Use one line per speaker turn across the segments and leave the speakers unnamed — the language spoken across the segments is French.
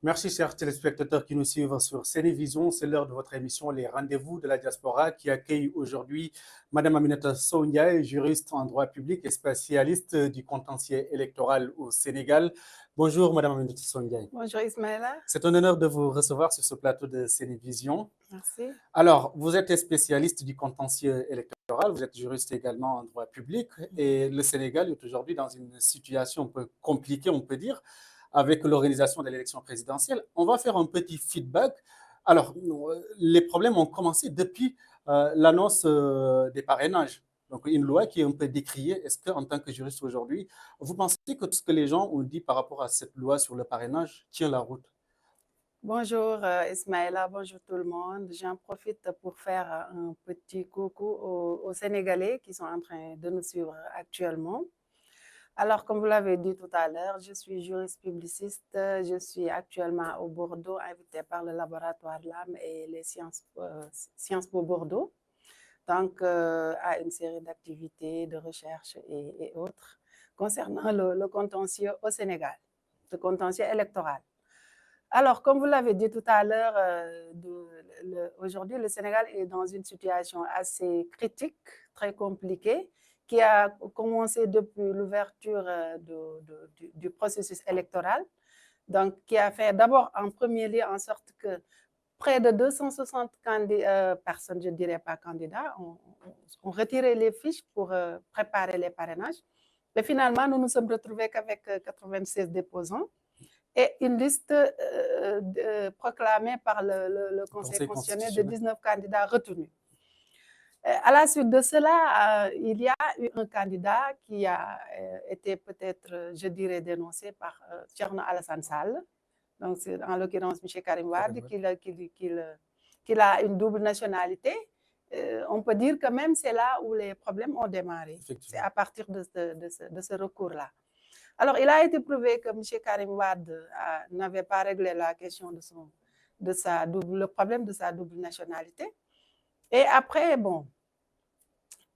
Merci, chers téléspectateurs qui nous suivent sur Sénévision. C'est l'heure de votre émission Les Rendez-vous de la Diaspora qui accueille aujourd'hui Madame Aminata Sow Ndiaye, juriste en droit public et spécialiste du contentieux électoral au Sénégal. Bonjour, Madame Aminata Sow Ndiaye.
Bonjour Ismaëla.
C'est un honneur de vous recevoir sur ce plateau de Sénévision.
Merci.
Alors, vous êtes spécialiste du contentieux électoral, vous êtes juriste également en droit public et le Sénégal est aujourd'hui dans une situation un peu compliquée, on peut dire, avec l'organisation de l'élection présidentielle. On va faire un petit feedback. Alors, les problèmes ont commencé depuis l'annonce des parrainages. Donc, une loi qui est un peu décriée. Est-ce qu'en tant que juriste aujourd'hui, vous pensez que tout ce que les gens ont dit par rapport à cette loi sur le parrainage tient la route?
Bonjour Ismaëla, bonjour tout le monde. J'en profite pour faire un petit coucou aux Sénégalais qui sont en train de nous suivre actuellement. Alors, comme vous l'avez dit tout à l'heure, je suis juriste publiciste. Je suis actuellement au Bordeaux, invitée par le laboratoire LAM et les Sciences Po Bordeaux. Donc, à une série d'activités, de recherche et autres concernant le contentieux au Sénégal, le contentieux électoral. Alors, comme vous l'avez dit tout à l'heure, aujourd'hui, le Sénégal est dans une situation assez critique, très compliquée, qui a commencé depuis l'ouverture du processus électoral, donc qui a fait d'abord en premier lieu en sorte que près de 260 personnes, je ne dirais pas candidats, ont retiré les fiches pour préparer les parrainages. Mais finalement, nous nous sommes retrouvés qu'avec 96 déposants et une liste proclamée par le Conseil constitutionnel de 19 candidats retenus. À la suite de cela, il y a eu un candidat qui a été peut-être, je dirais, dénoncé par Thierno Alassane Sall. Donc, c'est en l'occurrence M. Karim Wade, qu'il a une double nationalité. On peut dire que même c'est là où les problèmes ont démarré. C'est à partir de ce recours-là. Alors, il a été prouvé que M. Karim Wade n'avait pas réglé la question le problème de sa double nationalité. Et après, bon,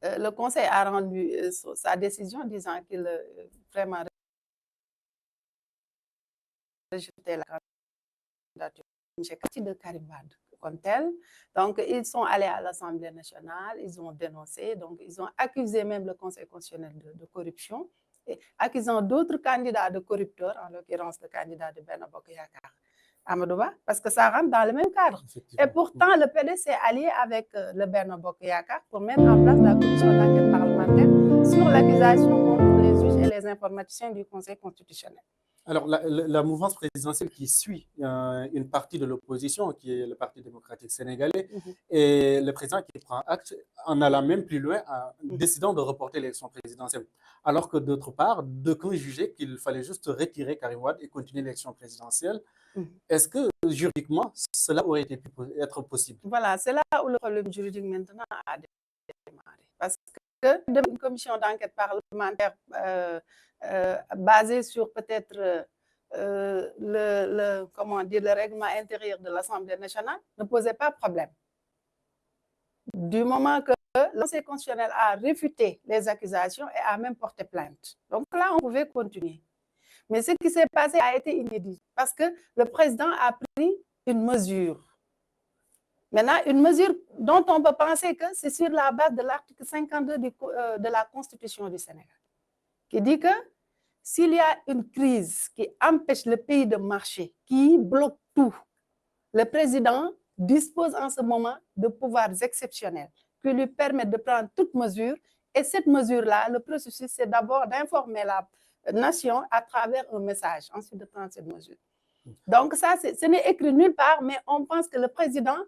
le Conseil a rendu sa décision disant qu'il vraiment rejetait la candidature de Karim Wade comme tel. Donc, ils sont allés à l'Assemblée nationale, ils ont dénoncé, donc ils ont accusé même le Conseil constitutionnel de corruption, et accusant d'autres candidats de corrupteurs, en l'occurrence le candidat de Benno Bokk Yakaar, Amadou Ba, parce que ça rentre dans le même cadre. Et pourtant, le PDS s'est allié avec le Benno Bokk Yakaar pour mettre en place la commission d'enquête parlementaire sur l'accusation contre les juges et les informaticiens du Conseil constitutionnel.
Alors, la mouvance présidentielle qui suit une partie de l'opposition, qui est le Parti démocratique sénégalais, et le président qui prend acte en allant même plus loin, en décidant de reporter l'élection présidentielle. Alors que d'autre part, d'aucuns jugeaient qu'il fallait juste retirer Karim Wade et continuer l'élection présidentielle. Est-ce que juridiquement, cela aurait pu être possible?
Voilà, c'est là où le problème juridique maintenant a démarré. Parce que une commission d'enquête parlementaire basée sur peut-être le règlement intérieur de l'Assemblée nationale ne posait pas problème. Du moment que le Conseil constitutionnel a réfuté les accusations et a même porté plainte. Donc là, on pouvait continuer. Mais ce qui s'est passé a été inédit parce que le président a pris une mesure. Maintenant, une mesure dont on peut penser que c'est sur la base de l'article 52 de la Constitution du Sénégal, qui dit que s'il y a une crise qui empêche le pays de marcher, qui bloque tout, le président dispose en ce moment de pouvoirs exceptionnels qui lui permettent de prendre toute mesure. Et cette mesure-là, le processus, c'est d'abord d'informer la nation à travers un message, ensuite de prendre cette mesure. Donc ça, ce n'est écrit nulle part, mais on pense que le président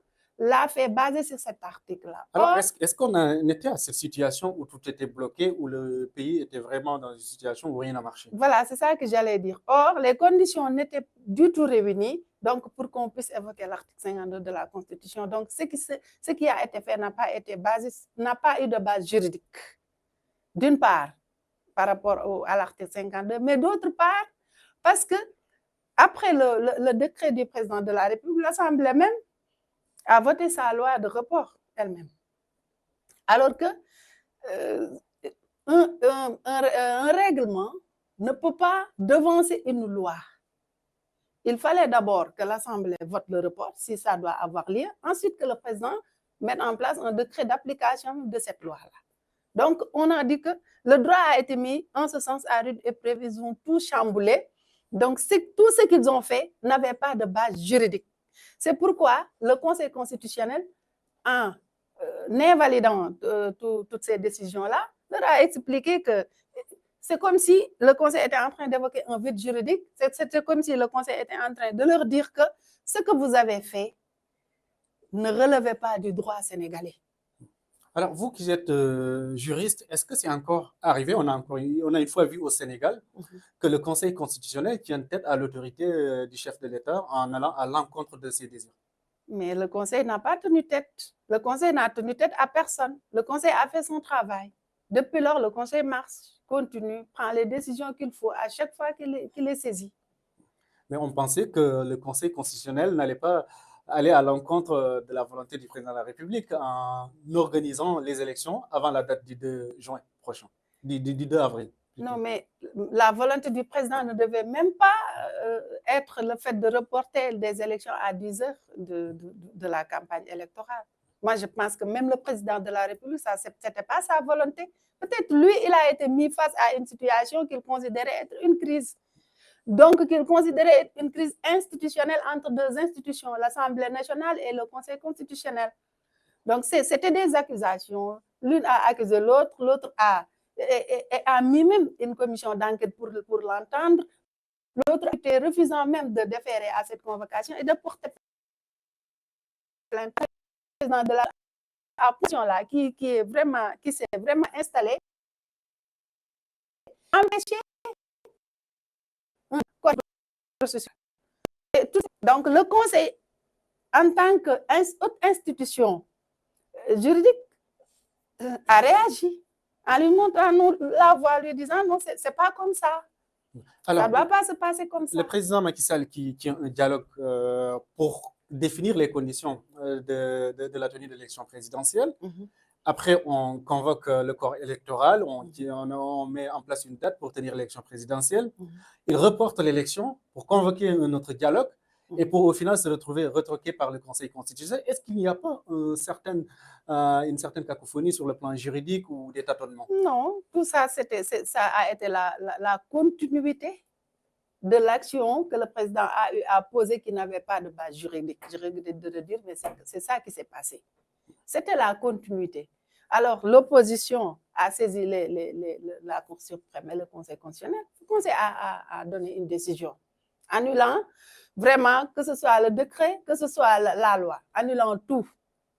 l'a fait baser sur cet article-là.
Alors, est-ce qu'on était à cette situation où tout était bloqué, où le pays était vraiment dans une situation où rien n'a marché?
Voilà, c'est ça que j'allais dire. Or, les conditions n'étaient du tout réunies, donc pour qu'on puisse évoquer l'article 52 de la Constitution. Donc, ce qui a été fait n'a pas eu de base juridique. D'une part, par rapport à l'article 52, mais d'autre part, parce que après le décret du président de la République, l'Assemblée même a voté sa loi de report elle-même. Alors que un règlement ne peut pas devancer une loi. Il fallait d'abord que l'Assemblée vote le report, si ça doit avoir lieu, ensuite que le président mette en place un décret d'application de cette loi-là. Donc, on a dit que le droit a été mis en ce sens à rude épreuve, ils ont tout chamboulé. Donc, tout ce qu'ils ont fait n'avait pas de base juridique. C'est pourquoi le Conseil constitutionnel, en invalidant toutes ces décisions-là, leur a expliqué que c'est comme si le Conseil était en train d'évoquer un vide juridique. C'était comme si le Conseil était en train de leur dire que ce que vous avez fait ne relevait pas du droit sénégalais.
Alors, vous qui êtes juriste, est-ce que c'est encore arrivé, on a une fois vu au Sénégal, que le Conseil constitutionnel tienne tête à l'autorité du chef de l'État en allant à l'encontre de ses désirs?
Mais le Conseil n'a pas tenu tête. Le Conseil n'a tenu tête à personne. Le Conseil a fait son travail. Depuis lors, le Conseil marche, continue, prend les décisions qu'il faut à chaque fois qu'il est saisi.
Mais on pensait que le Conseil constitutionnel n'allait pas aller à l'encontre de la volonté du président de la République en organisant les élections avant la date du 2 juin prochain, du 2 avril.
Non, mais la volonté du président ne devait même pas être le fait de reporter des élections à 10 heures de la campagne électorale. Moi, je pense que même le président de la République, ce n'était pas sa volonté. Peut-être lui, il a été mis face à une situation qu'il considérait être une crise. Donc, qu'il considérait être une crise institutionnelle entre deux institutions, l'Assemblée nationale et le Conseil constitutionnel. Donc, c'était des accusations. L'une a accusé l'autre, l'autre a mis même une commission d'enquête pour l'entendre. L'autre était refusant même de déférer à cette convocation et de porter plainte. Le président de la position-là, qui s'est vraiment installé, empêcher un processus. Donc, le Conseil, en tant qu'autre institution juridique, a réagi en lui montrant la voie, lui disant non, c'est pas comme ça. Alors, ça ne doit pas se passer comme ça.
Le président Macky Sall qui tient un dialogue pour définir les conditions de la tenue de l'élection présidentielle. Après, on convoque le corps électoral, on met en place une date pour tenir l'élection présidentielle. Il reporte l'élection pour convoquer un autre dialogue et pour au final se retrouver retoqué par le Conseil constitutionnel. Est-ce qu'il n'y a pas une certaine cacophonie sur le plan juridique ou des tâtonnements?
Non, tout ça, ça a été la continuité de l'action que le président a eu à poser qui n'avait pas de base juridique. Je regrette de le dire, mais c'est ça qui s'est passé. C'était la continuité. Alors, l'opposition a saisi la Cour suprême et le Conseil constitutionnel. Le Conseil a donné une décision annulant vraiment que ce soit le décret, que ce soit la loi, annulant tout.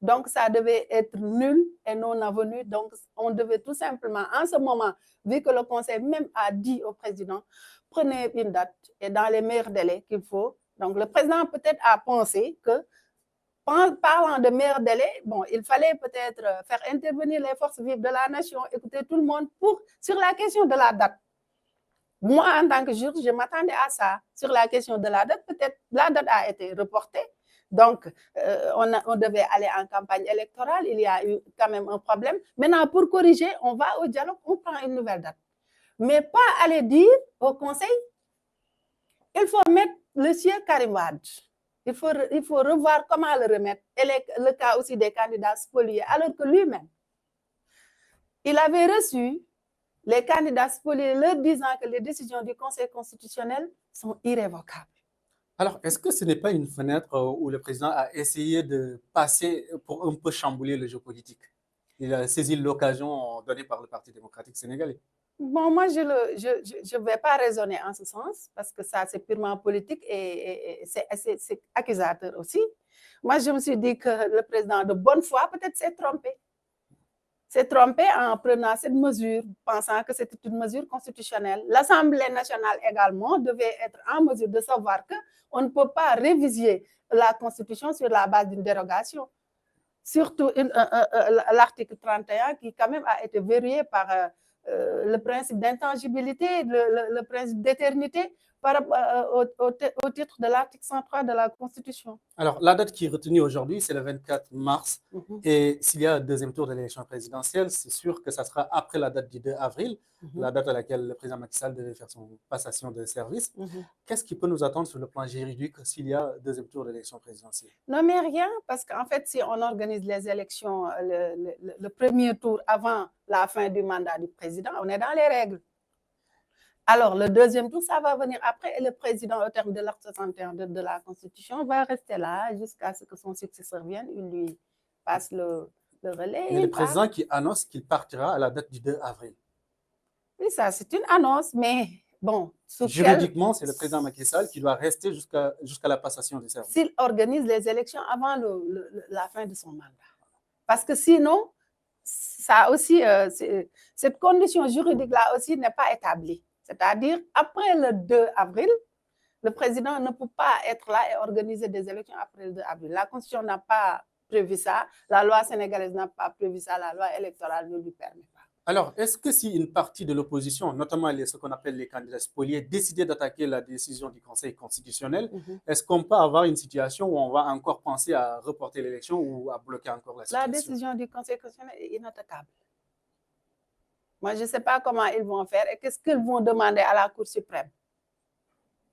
Donc, ça devait être nul et non avenu. Donc, on devait tout simplement, en ce moment, vu que le Conseil même a dit au président, prenez une date et dans les meilleurs délais qu'il faut. Donc, le président peut-être a pensé que, parlant de meilleurs délais, bon, il fallait peut-être faire intervenir les forces vives de la nation, écouter tout le monde sur la question de la date. Moi, en tant que juriste, je m'attendais à ça. Sur la question de la date, peut-être la date a été reportée. Donc, on devait aller en campagne électorale. Il y a eu quand même un problème. Maintenant, pour corriger, on va au dialogue, on prend une nouvelle date. Mais pas aller dire au Conseil, il faut mettre le sieur Karim Wade. Il faut revoir comment le remettre. Et le cas aussi des candidats spoliés. Alors que lui-même, il avait reçu les candidats spoliés leur disant que les décisions du Conseil constitutionnel sont irrévocables.
Alors, est-ce que ce n'est pas une fenêtre où le président a essayé de passer pour un peu chambouler le jeu politique? Il a saisi l'occasion donnée par le Parti démocratique sénégalais.
Bon, moi, je ne vais pas raisonner en ce sens parce que ça, c'est purement politique et c'est accusateur aussi. Moi, je me suis dit que le président de bonne foi peut-être s'est trompé. S'est trompé en prenant cette mesure, pensant que c'était une mesure constitutionnelle. L'Assemblée nationale également devait être en mesure de savoir qu'on ne peut pas réviser la Constitution sur la base d'une dérogation. Surtout l'article 31 qui quand même a été verrouillé par le principe d'intangibilité, le principe d'éternité. au titre de l'article 103 de la Constitution.
Alors, la date qui est retenue aujourd'hui, c'est le 24 mars.
Mhm.
Et s'il y a un deuxième tour de l'élection présidentielle, c'est sûr que ça sera après la date du 2 avril, la date à laquelle le président Macky Sall devait faire son passation de service. Qu'est-ce qui peut nous attendre sur le plan juridique s'il y a un deuxième tour de l'élection présidentielle?
Non, mais rien, parce qu'en fait, si on organise les élections, le premier tour avant la fin du mandat du président, on est dans les règles. Alors, le deuxième tour, ça va venir après, et le président, au terme de l'article 61 de la Constitution, va rester là jusqu'à ce que son successeur vienne, il lui passe le relais.
Mais le président qui annonce qu'il partira à la date du 2 avril.
Oui, ça, c'est une annonce, mais bon.
Juridiquement, c'est le président Macky Sall qui doit rester jusqu'à la passation du service.
S'il organise les élections avant la fin de son mandat. Parce que sinon, ça aussi, cette condition juridique-là aussi n'est pas établie. C'est-à-dire, après le 2 avril, le président ne peut pas être là et organiser des élections après le 2 avril. La Constitution n'a pas prévu ça, la loi sénégalaise n'a pas prévu ça, la loi électorale ne lui permet pas.
Alors, est-ce que si une partie de l'opposition, notamment ce qu'on appelle les candidats spoliés, décidait d'attaquer la décision du Conseil constitutionnel, est-ce qu'on peut avoir une situation où on va encore penser à reporter l'élection ou à bloquer encore la situation?
La décision du Conseil constitutionnel est inattaquable. Moi, je ne sais pas comment ils vont faire et qu'est-ce qu'ils vont demander à la Cour suprême.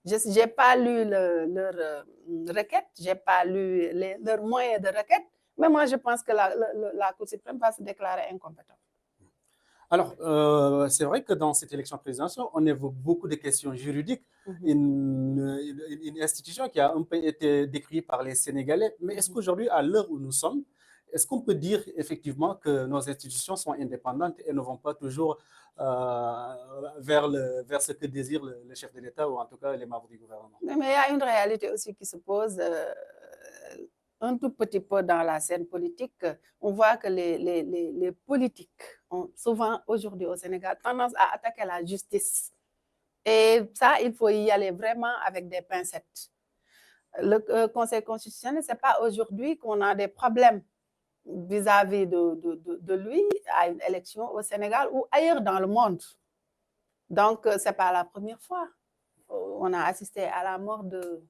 Je n'ai pas lu leur requête, je n'ai pas lu leurs moyens de requête, mais moi, je pense que la Cour suprême va se déclarer incompétente.
Alors, c'est vrai que dans cette élection présidentielle, on évoque beaucoup de questions juridiques, une institution qui a un peu été décrite par les Sénégalais, mais est-ce qu'aujourd'hui, à l'heure où nous sommes, est-ce qu'on peut dire effectivement que nos institutions sont indépendantes et ne vont pas toujours vers ce que désire le chef de l'État ou en tout cas les membres du gouvernement?
Mais il y a une réalité aussi qui se pose un tout petit peu dans la scène politique. On voit que les politiques ont souvent aujourd'hui au Sénégal tendance à attaquer la justice. Et ça, il faut y aller vraiment avec des pincettes. Le Conseil constitutionnel, ce n'est pas aujourd'hui qu'on a des problèmes vis-à-vis de lui à une élection au Sénégal ou ailleurs dans le monde. Donc, ce n'est pas la première fois. On a assisté à la mort de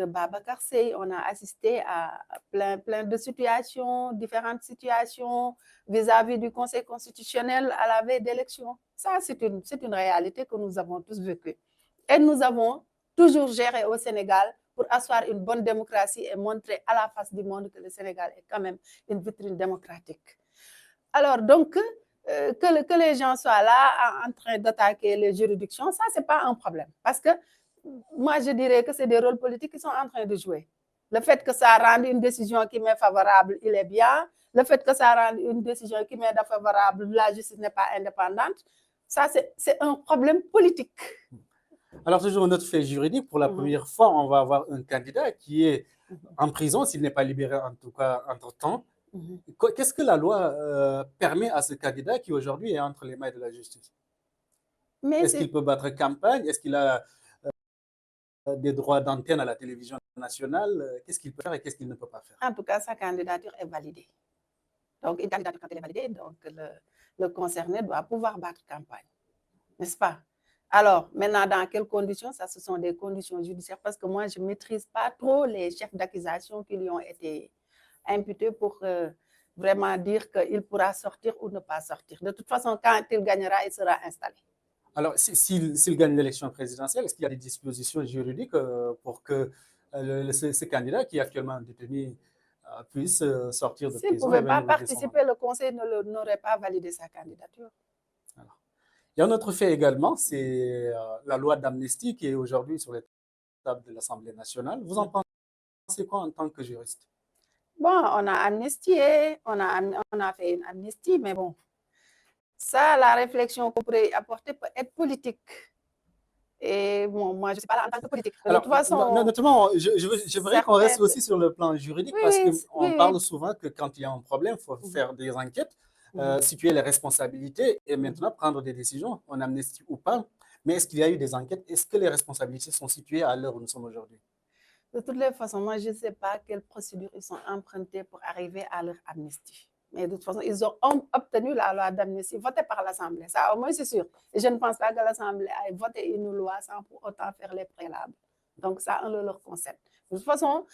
Babacar Seye, on a assisté à plein de situations, différentes situations vis-à-vis du Conseil constitutionnel à la veille d'élection. Ça, c'est une réalité que nous avons tous vécue. Et nous avons toujours géré au Sénégal pour asseoir une bonne démocratie et montrer à la face du monde que le Sénégal est quand même une vitrine démocratique. Alors, donc, que les gens soient là en train d'attaquer les juridictions, ça, ce n'est pas un problème. Parce que moi, je dirais que c'est des rôles politiques qui sont en train de jouer. Le fait que ça rende une décision qui m'est favorable, il est bien. Le fait que ça rende une décision qui m'est défavorable, la justice n'est pas indépendante. Ça, c'est un problème politique.
Alors, toujours un autre fait juridique. Pour la première fois, on va avoir un candidat qui est en prison, s'il n'est pas libéré en tout cas entre-temps. Qu'est-ce que la loi permet à ce candidat qui aujourd'hui est entre les mains de la justice? Est-ce qu'il peut battre campagne? Est-ce qu'il a des droits d'antenne à la télévision nationale? Qu'est-ce qu'il peut faire et qu'est-ce qu'il ne peut pas faire?
En tout cas, sa candidature est validée. Donc, une candidature, quand elle est validée, donc le concerné doit pouvoir battre campagne. N'est-ce pas? Alors, maintenant, dans quelles conditions? Ça, ce sont des conditions judiciaires parce que moi, je ne maîtrise pas trop les chefs d'accusation qui lui ont été imputés pour vraiment dire qu'il pourra sortir ou ne pas sortir. De toute façon, quand il gagnera, il sera installé.
Alors, s'il gagne l'élection présidentielle, est-ce qu'il y a des dispositions juridiques pour que ce candidat qui est actuellement détenu puisse sortir de prison?
S'il ne pouvait pas participer, le Conseil n'aurait pas validé sa candidature.
Alors, il y a un autre fait également, c'est la loi d'amnistie qui est aujourd'hui sur les tables de l'Assemblée nationale. Vous en pensez quoi en tant que juriste?
Bon, on a amnistié, on a fait une amnistie, mais bon, ça, la réflexion qu'on pourrait apporter peut être politique. Et bon, moi, je ne suis pas là en tant que politique. De toute façon,
notamment, je voudrais qu'on reste aussi sur le plan juridique parce qu'on parle souvent que quand il y a un problème, il faut faire des enquêtes, situer les responsabilités et maintenant prendre des décisions, on amnistie ou pas. Mais est-ce qu'il y a eu des enquêtes? Est-ce que les responsabilités sont situées à l'heure où nous sommes aujourd'hui?
De toutes les façons, moi, je ne sais pas quelles procédures ils sont empruntés pour arriver à leur amnistie. Mais de toute façon, ils ont obtenu la loi d'amnistie votée par l'Assemblée. Ça, au moins, c'est sûr. Et je ne pense pas que l'Assemblée ait voté une loi sans pour autant faire les préalables. Donc, ça, on leur concède. De toute façon,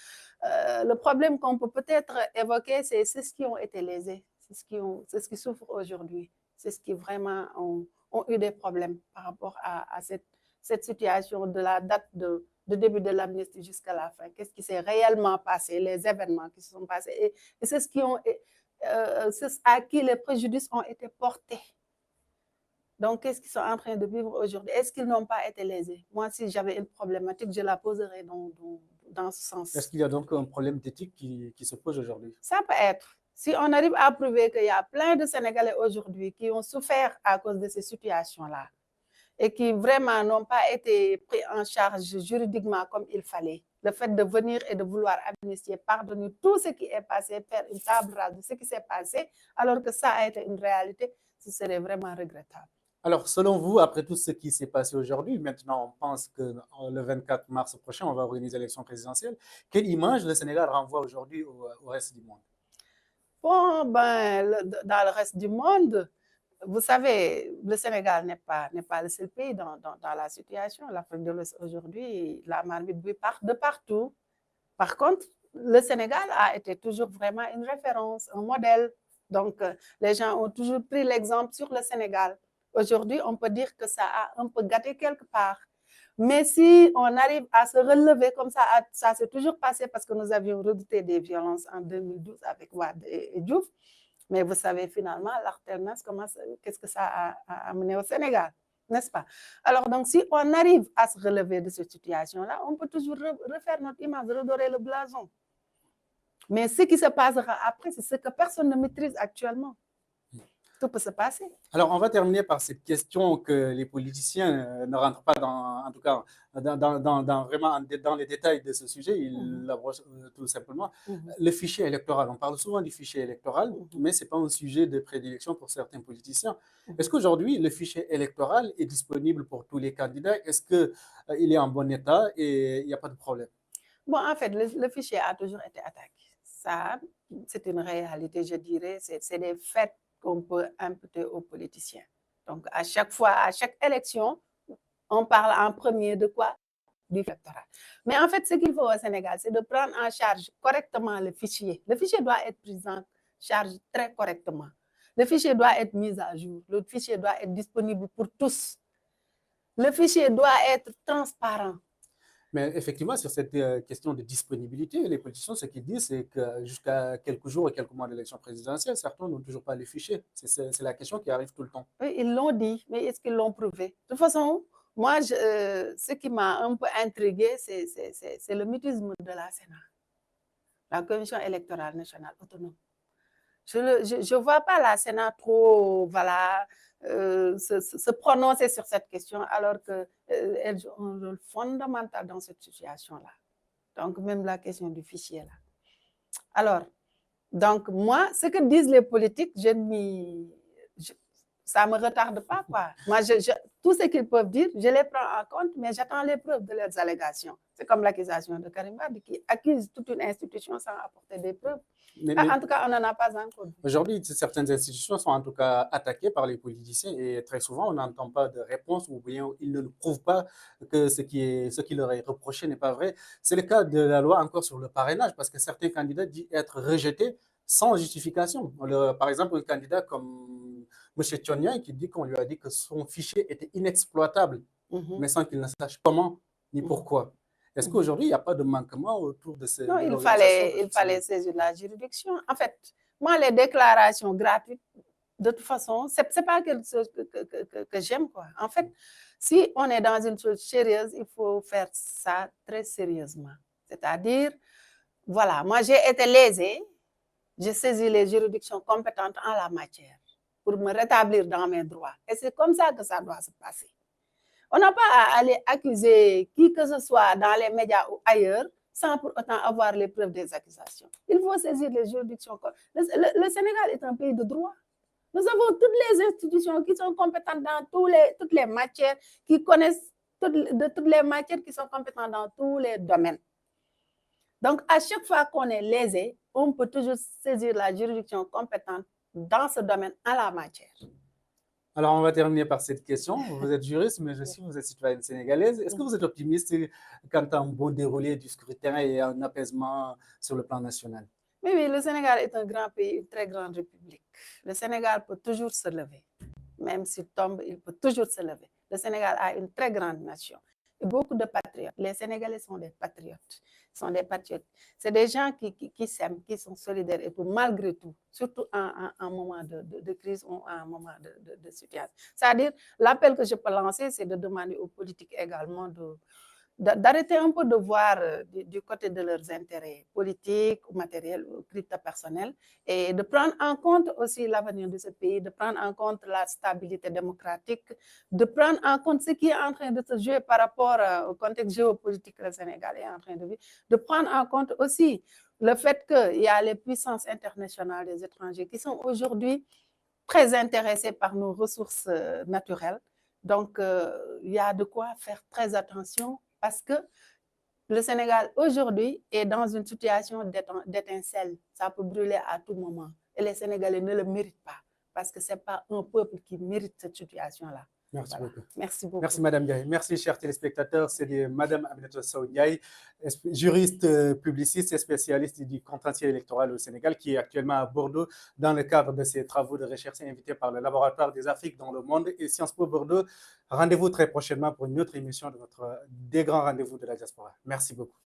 le problème qu'on peut peut-être évoquer, c'est ce qui ont été lésés, c'est ce qui souffrent aujourd'hui, c'est ce qui vraiment ont eu des problèmes par rapport à cette situation de la date de début de l'amnistie jusqu'à la fin. Qu'est-ce qui s'est réellement passé, les événements qui se sont passés, et c'est ce qui ont, à qui les préjudices ont été portés. Donc, qu'est-ce qu'ils sont en train de vivre aujourd'hui? Est-ce qu'ils n'ont pas été lésés? Moi, si j'avais une problématique, je la poserais dans ce sens.
Est-ce qu'il y a donc un problème d'éthique qui se pose aujourd'hui?
Ça peut être. Si on arrive à prouver qu'il y a plein de Sénégalais aujourd'hui qui ont souffert à cause de ces situations-là et qui vraiment n'ont pas été pris en charge juridiquement comme il fallait, le fait de venir et de vouloir amnistier, pardonner tout ce qui est passé, faire une table rase de ce qui s'est passé, alors que ça a été une réalité, ce serait vraiment regrettable.
Alors, selon vous, après tout ce qui s'est passé aujourd'hui, maintenant on pense que le 24 mars prochain, on va organiser l'élection présidentielle. Quelle image le Sénégal renvoie aujourd'hui au reste du monde?
Bon, dans le reste du monde, vous savez, le Sénégal n'est pas le seul pays dans la situation. L'Afrique de l'Ouest aujourd'hui, la marmite bouille de partout. Par contre, le Sénégal a été toujours vraiment une référence, un modèle. Donc, les gens ont toujours pris l'exemple sur le Sénégal. Aujourd'hui, on peut dire que ça a un peu gâté quelque part. Mais si on arrive à se relever comme ça, ça s'est toujours passé parce que nous avions redouté des violences en 2012 avec Wade et Diouf. Mais vous savez, finalement, l'alternance, qu'est-ce que ça a amené au Sénégal, n'est-ce pas? Alors, donc, si on arrive à se relever de cette situation-là, on peut toujours refaire notre image, redorer le blason. Mais ce qui se passera après, c'est ce que personne ne maîtrise actuellement. Tout peut se passer.
Alors, on va terminer par cette question que les politiciens ne rentrent pas en tout cas, vraiment dans les détails de ce sujet, ils l'abrochent tout simplement. Le fichier électoral, on parle souvent du fichier électoral, mais ce n'est pas un sujet de prédilection pour certains politiciens. Est-ce qu'aujourd'hui, le fichier électoral est disponible pour tous les candidats? Est-ce qu'il est en bon état et il n'y a pas de problème?
Bon, en fait, le fichier a toujours été attaqué. Ça, c'est une réalité, je dirais, c'est des faits qu'on peut imputer aux politiciens. Donc, à chaque fois, à chaque élection, on parle en premier de quoi? Du électoral. Mais en fait, ce qu'il faut au Sénégal, c'est de prendre en charge correctement le fichier. Le fichier doit être pris en charge très correctement. Le fichier doit être mis à jour. Le fichier doit être disponible pour tous. Le fichier doit être transparent.
Mais effectivement, sur cette question de disponibilité, les politiciens, ce qu'ils disent, c'est que jusqu'à quelques jours et quelques mois de l'élection présidentielle, certains n'ont toujours pas les fichiers. C'est la question qui arrive tout le temps.
Oui, ils l'ont dit, mais est-ce qu'ils l'ont prouvé? De toute façon, moi, ce qui m'a un peu intriguée, c'est le mutisme de la Sénat, la Commission électorale nationale autonome. Je ne vois pas la Sénat trop se prononcer sur cette question alors qu'elles ont un rôle fondamental dans cette situation-là. Donc, même la question du fichier là. Alors, donc moi, ce que disent les politiques, ça ne me retarde pas, quoi. Moi, tout ce qu'ils peuvent dire, je les prends en compte, mais j'attends les preuves de leurs allégations. C'est comme l'accusation de Karim Wade qui accuse toute une institution sans apporter des preuves. En tout cas, on n'en a pas encore.
Aujourd'hui, certaines institutions sont en tout cas attaquées par les politiciens et très souvent, on n'entend pas de réponse ou bien ils ne prouvent pas que ce qui leur est reproché n'est pas vrai. C'est le cas de la loi encore sur le parrainage parce que certains candidats disent être rejetés sans justification. Par exemple, un candidat comme M. Tchonyan qui dit qu'on lui a dit que son fichier était inexploitable, mais sans qu'il ne sache comment ni pourquoi. Est-ce qu'aujourd'hui, il n'y a pas de manquement autour de ces...
Non, il fallait saisir la juridiction. En fait, moi, les déclarations gratuites, de toute façon, ce n'est pas quelque chose que j'aime, quoi. En fait, si on est dans une chose sérieuse, il faut faire ça très sérieusement. C'est-à-dire, voilà, moi, j'ai été lésée, j'ai saisi les juridictions compétentes en la matière pour me rétablir dans mes droits. Et c'est comme ça que ça doit se passer. On n'a pas à aller accuser qui que ce soit dans les médias ou ailleurs sans pour autant avoir les preuves des accusations. Il faut saisir les juridictions. Le Sénégal est un pays de droit. Nous avons toutes les institutions qui sont compétentes dans toutes les matières, qui connaissent toutes les matières, qui sont compétentes dans tous les domaines. Donc, à chaque fois qu'on est lésé, on peut toujours saisir la juridiction compétente dans ce domaine en la matière.
Alors, on va terminer par cette question. Vous êtes juriste, mais aussi vous êtes citoyenne sénégalaise. Est-ce que vous êtes optimiste quant à un bon déroulé du scrutin et un apaisement sur le plan national?
Oui, le Sénégal est un grand pays, une très grande république. Le Sénégal peut toujours se lever. Même s'il tombe, il peut toujours se lever. Le Sénégal a une très grande nation et beaucoup de patriotes. Les Sénégalais sont des patriotes. C'est des gens qui s'aiment, qui sont solidaires et tout, malgré tout, surtout en moment de crise ou en moment de situation. C'est-à-dire, l'appel que je peux lancer, c'est de demander aux politiques également d'arrêter un peu de voir du côté de leurs intérêts politiques, matériels, crypto-personnels, et de prendre en compte aussi l'avenir de ce pays, de prendre en compte la stabilité démocratique, de prendre en compte ce qui est en train de se jouer par rapport au contexte géopolitique que le Sénégal est en train de vivre, de prendre en compte aussi le fait qu'il y a les puissances internationales des étrangers qui sont aujourd'hui très intéressés par nos ressources naturelles. Donc, il y a de quoi faire très attention parce que le Sénégal aujourd'hui est dans une situation d'étincelle. Ça peut brûler à tout moment. Et les Sénégalais ne le méritent pas parce que ce n'est pas un peuple qui mérite cette situation-là.
Merci beaucoup.
Merci beaucoup.
Merci, Madame Ndiaye. Merci, chers téléspectateurs. C'est Madame Aminata Sow Ndiaye, juriste, publiciste et spécialiste du contentieux électoral au Sénégal, qui est actuellement à Bordeaux dans le cadre de ses travaux de recherche invités par le Laboratoire des Afriques dans le monde et Sciences Po Bordeaux. Rendez-vous très prochainement pour une autre émission de des grands rendez-vous de la diaspora. Merci beaucoup.